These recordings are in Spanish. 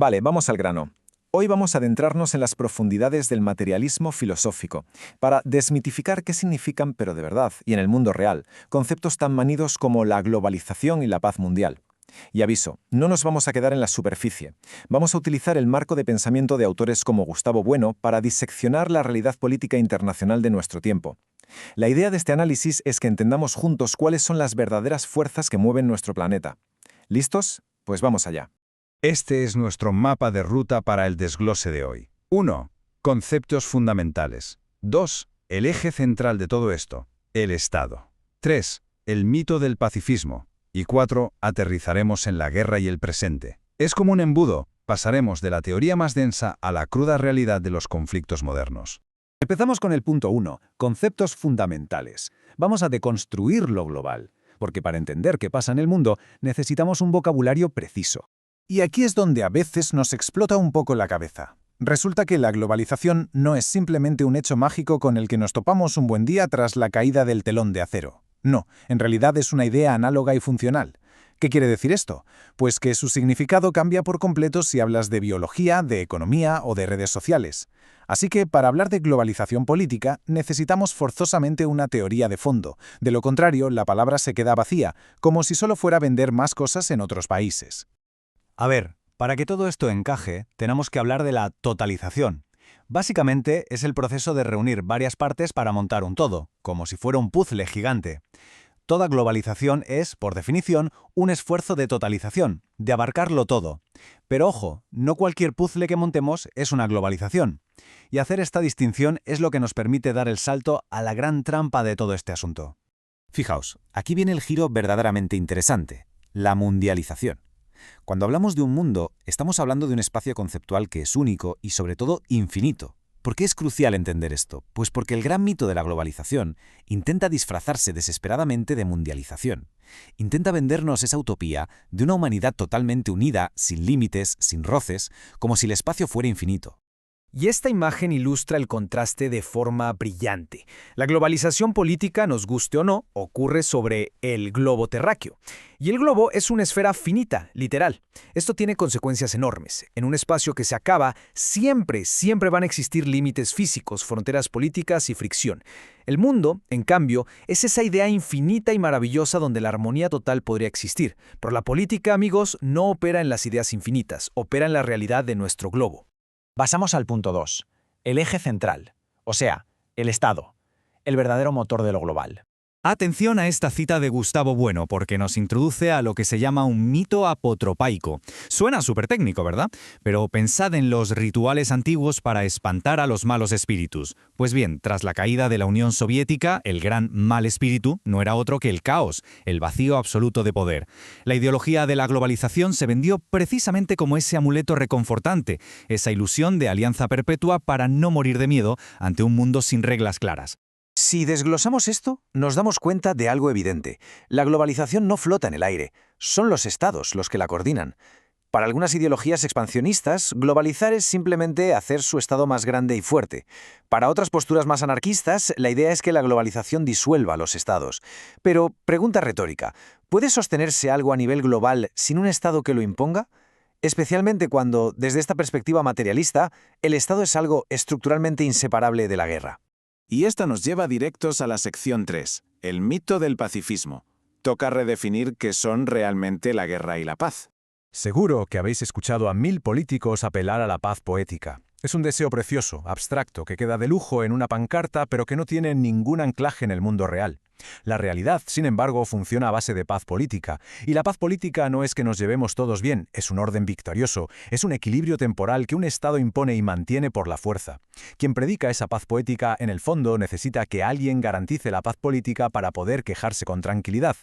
Vale, vamos al grano. Hoy vamos a adentrarnos en las profundidades del materialismo filosófico, para desmitificar qué significan, pero de verdad, y en el mundo real, conceptos tan manidos como la globalización y la paz mundial. Y aviso, no nos vamos a quedar en la superficie. Vamos a utilizar el marco de pensamiento de autores como Gustavo Bueno para diseccionar la realidad política internacional de nuestro tiempo. La idea de este análisis es que entendamos juntos cuáles son las verdaderas fuerzas que mueven nuestro planeta. ¿Listos? Pues vamos allá. Este es nuestro mapa de ruta para el desglose de hoy. 1. Conceptos fundamentales. 2. El eje central de todo esto, el Estado. 3. El mito del pacifismo. Y 4. Aterrizaremos en la guerra y el presente. Es como un embudo, pasaremos de la teoría más densa a la cruda realidad de los conflictos modernos. Empezamos con el punto 1, conceptos fundamentales. Vamos a deconstruir lo global, porque para entender qué pasa en el mundo necesitamos un vocabulario preciso. Y aquí es donde a veces nos explota un poco la cabeza. Resulta que la globalización no es simplemente un hecho mágico con el que nos topamos un buen día tras la caída del telón de acero. No, en realidad es una idea análoga y funcional. ¿Qué quiere decir esto? Pues que su significado cambia por completo si hablas de biología, de economía o de redes sociales. Así que, para hablar de globalización política, necesitamos forzosamente una teoría de fondo. De lo contrario, la palabra se queda vacía, como si solo fuera vender más cosas en otros países. A ver, para que todo esto encaje, tenemos que hablar de la totalización. Básicamente es el proceso de reunir varias partes para montar un todo, como si fuera un puzzle gigante. Toda globalización es, por definición, un esfuerzo de totalización, de abarcarlo todo. Pero ojo, no cualquier puzzle que montemos es una globalización. Y hacer esta distinción es lo que nos permite dar el salto a la gran trampa de todo este asunto. Fijaos, aquí viene el giro verdaderamente interesante, la mundialización. Cuando hablamos de un mundo, estamos hablando de un espacio conceptual que es único y sobre todo infinito. ¿Por qué es crucial entender esto? Pues porque el gran mito de la globalización intenta disfrazarse desesperadamente de mundialización. Intenta vendernos esa utopía de una humanidad totalmente unida, sin límites, sin roces, como si el espacio fuera infinito. Y esta imagen ilustra el contraste de forma brillante. La globalización política, nos guste o no, ocurre sobre el globo terráqueo. Y el globo es una esfera finita, literal. Esto tiene consecuencias enormes. En un espacio que se acaba, siempre van a existir límites físicos, fronteras políticas y fricción. El mundo, en cambio, es esa idea infinita y maravillosa donde la armonía total podría existir. Pero la política, amigos, no opera en las ideas infinitas, opera en la realidad de nuestro globo. Pasamos al punto 2, el eje central, o sea, el Estado, el verdadero motor de lo global. Atención a esta cita de Gustavo Bueno, porque nos introduce a lo que se llama un mito apotropaico. Suena súper técnico, ¿verdad? Pero pensad en los rituales antiguos para espantar a los malos espíritus. Pues bien, tras la caída de la Unión Soviética, el gran mal espíritu no era otro que el caos, el vacío absoluto de poder. La ideología de la globalización se vendió precisamente como ese amuleto reconfortante, esa ilusión de alianza perpetua para no morir de miedo ante un mundo sin reglas claras. Si desglosamos esto, nos damos cuenta de algo evidente. La globalización no flota en el aire, son los estados los que la coordinan. Para algunas ideologías expansionistas, globalizar es simplemente hacer su estado más grande y fuerte. Para otras posturas más anarquistas, la idea es que la globalización disuelva los estados. Pero, pregunta retórica, ¿puede sostenerse algo a nivel global sin un estado que lo imponga? Especialmente cuando, desde esta perspectiva materialista, el estado es algo estructuralmente inseparable de la guerra. Y esta nos lleva directos a la sección 3, el mito del pacifismo. Toca redefinir qué son realmente la guerra y la paz. Seguro que habéis escuchado a 1000 políticos apelar a la paz poética. Es un deseo precioso, abstracto, que queda de lujo en una pancarta, pero que no tiene ningún anclaje en el mundo real. La realidad, sin embargo, funciona a base de paz política. Y la paz política no es que nos llevemos todos bien, es un orden victorioso, es un equilibrio temporal que un Estado impone y mantiene por la fuerza. Quien predica esa paz poética, en el fondo, necesita que alguien garantice la paz política para poder quejarse con tranquilidad.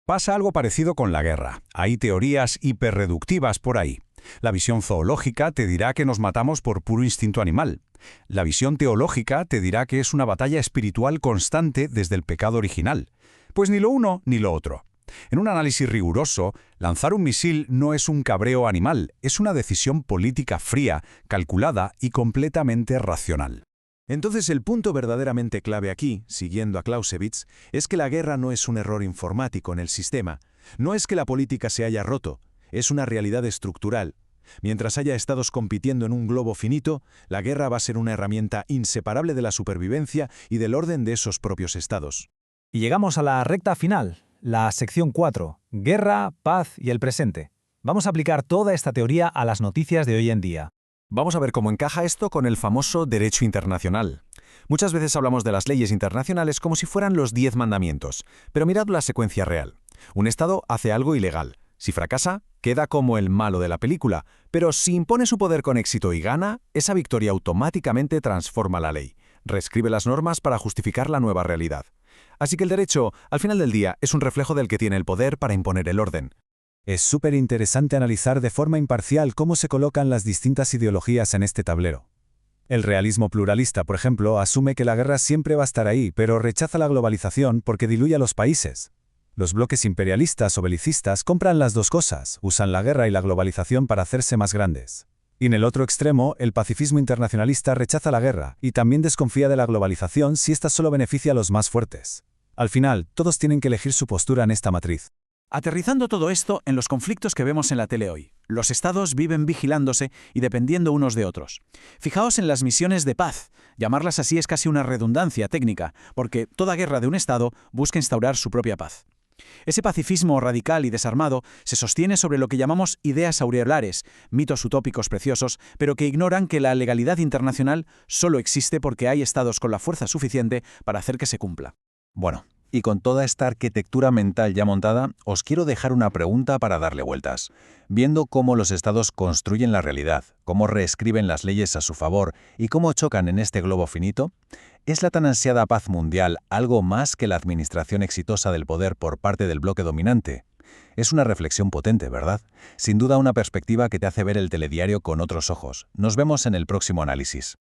Pasa algo parecido con la guerra. Hay teorías hiperreductivas por ahí. La visión zoológica te dirá que nos matamos por puro instinto animal. La visión teológica te dirá que es una batalla espiritual constante desde el pecado original. Pues ni lo uno ni lo otro. En un análisis riguroso, lanzar un misil no es un cabreo animal, es una decisión política fría, calculada y completamente racional. Entonces el punto verdaderamente clave aquí, siguiendo a Clausewitz, es que la guerra no es un error informático en el sistema. No es que la política se haya roto, es una realidad estructural. Mientras haya estados compitiendo en un globo finito, la guerra va a ser una herramienta inseparable de la supervivencia y del orden de esos propios estados. Y llegamos a la recta final, la sección 4, guerra, paz y el presente. Vamos a aplicar toda esta teoría a las noticias de hoy en día. Vamos a ver cómo encaja esto con el famoso derecho internacional. Muchas veces hablamos de las leyes internacionales como si fueran los 10 mandamientos, pero mirad la secuencia real. Un Estado hace algo ilegal. Si fracasa, queda como el malo de la película, pero si impone su poder con éxito y gana, esa victoria automáticamente transforma la ley, reescribe las normas para justificar la nueva realidad. Así que el derecho, al final del día, es un reflejo del que tiene el poder para imponer el orden. Es súper interesante analizar de forma imparcial cómo se colocan las distintas ideologías en este tablero. El realismo pluralista, por ejemplo, asume que la guerra siempre va a estar ahí, pero rechaza la globalización porque diluye a los países. Los bloques imperialistas o belicistas compran las dos cosas, usan la guerra y la globalización para hacerse más grandes. Y en el otro extremo, el pacifismo internacionalista rechaza la guerra y también desconfía de la globalización si ésta solo beneficia a los más fuertes. Al final, todos tienen que elegir su postura en esta matriz. Aterrizando todo esto en los conflictos que vemos en la tele hoy. Los estados viven vigilándose y dependiendo unos de otros. Fijaos en las misiones de paz. Llamarlas así es casi una redundancia técnica, porque toda guerra de un estado busca instaurar su propia paz. Ese pacifismo radical y desarmado se sostiene sobre lo que llamamos ideas aureolares, mitos utópicos preciosos, pero que ignoran que la legalidad internacional solo existe porque hay estados con la fuerza suficiente para hacer que se cumpla. Bueno, y con toda esta arquitectura mental ya montada, os quiero dejar una pregunta para darle vueltas. Viendo cómo los estados construyen la realidad, cómo reescriben las leyes a su favor y cómo chocan en este globo finito, ¿es la tan ansiada paz mundial algo más que la administración exitosa del poder por parte del bloque dominante? Es una reflexión potente, ¿verdad? Sin duda una perspectiva que te hace ver el telediario con otros ojos. Nos vemos en el próximo análisis.